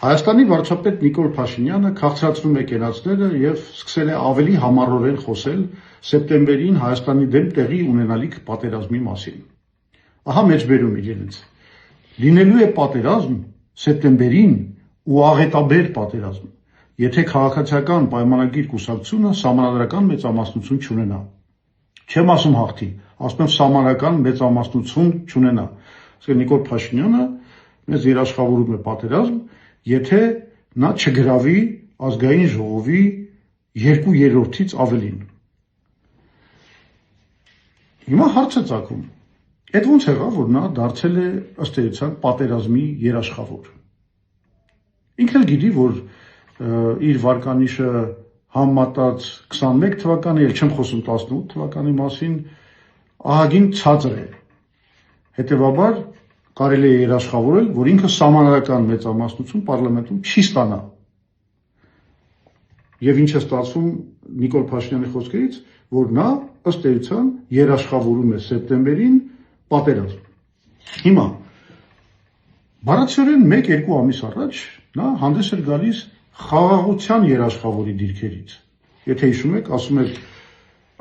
Հայաստանի վարչապետ Նիկոլ Փաշինյանը քաղցրացնում է կենացները եւ սկսել է ավելի համառորեն խոսել սեպտեմբերին Հայաստանի դեմ տեղի ունենալիք պատերազմի մասին։ Ահա մեջբերում իրենց։ Լինելու է պատերազմ սեպտեմբերին ու աղետաբեր պատերազմ, եթե քաղաքացիական պայմանագիր կուսակցությունը սահմանադրական մեծամասնություն չունենա։ Չեմ ասում հաղթի, ասում եմ սահմանական մեծամասնություն չունենա։ Իսկ Նիկոլ Փաշինյանը մեզ երաշխավորում է պատերազմ, եթե նա չգրավի ազգային ժողովի 2/3-ից ավելին։ Հիմա հարց է ծագում, այդ ոնց եղավ, որ նա դարձել է ըստ էության պատերազմի երաշխավոր։ Ինքն էլ գիտի, որ իր վարկանիշը համեմատած 21 թվականի, էլ չեմ խոսում 18 թվականի մասին, ահագին ցածր է։ Հետևաբար կարելի է երաշխավորել, որ ինքը սահմանադրական մեծամասնություն պարլամենտում չի ստանա։ Եվ ինչ է ստացվում Նիկոլ Փաշինյանի խոսքերից, որ նա ըստ էության երաշխավորում է սեպտեմբերին պատերազմ։ Հիմա բառացիորեն 1-2 ամիս առաջ նա հանդես էր գալիս խաղաղության երաշխավորի դիրքերից։ Եթե հիշում եք, ասում էր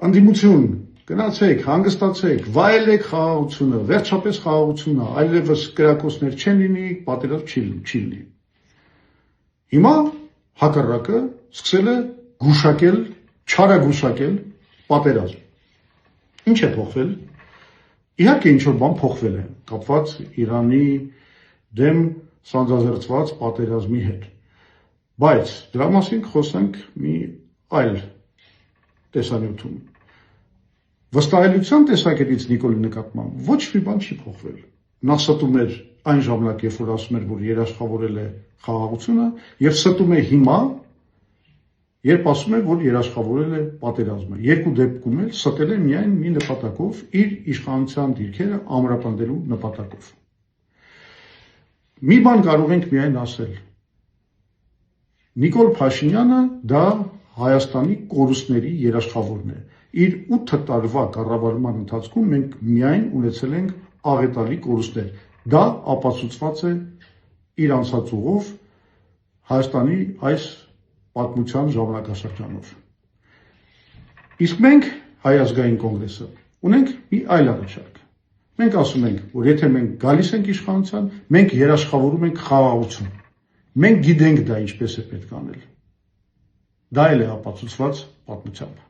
անդիմություն, գնացեք, հանգստացեք, վայելեք խաղաղությունը, վերջապես խաղաղությունը, այլևս կրակոցներ չեն լինի, պատերազմ չի լինի։ Հիմա հակառակը սկսել է գուշակել, չարագուշակել պատերազմ։ Ինչ է փոխվել։ Իհարկե ինչ-որ բան փոխվել է, կապված Իրանի դեմ սանձազերծված պատերազմի հետ։ Բայց դրա մասին խոսենք մի այլ տեսանյութում։ Վստահելիության տեսակետից Նիկոլի նկատմամբ ոչ մի բան չի փոխվել։ Նա ստում էր այն ժամանակ, երբ որ ասում էր, որ երաշխավորել է խաղաղությունը, եւ ստում է հիմա, երբ ասում է, որ երաշխավորել է պատերազմը։ Երկու դեպքում էլ ստել է միայն մի նպատակով, իր իշխանության դիրքերը ամրապնդելու նպատակով։ Մի բան կարող ենք միայն ասել։ Նիկոլ Փաշինյանը դա Հայաստանի կորուստների երաշխավորն է։ Իր 8 տարվա կառավարման ընթացքում մենք միայն ունեցել ենք աղետալի կորուստներ։ Դա ապացուցված է իր անցած ուղով Հայաստանի այս պատմության ժամանակաշրջանով։ Իսկ մենք Հայ ազգային կոնգրեսը ունենք մի այլ առաջարկ։ Մենք ասում ենք, որ եթե մենք գալիս ենք իշխանության, մենք երաշխավորում ենք խաղաղություն։ Մենք գիտենք դա ինչպես է պետք անել։ Դա էլ է ապացուցված պատմությամբ։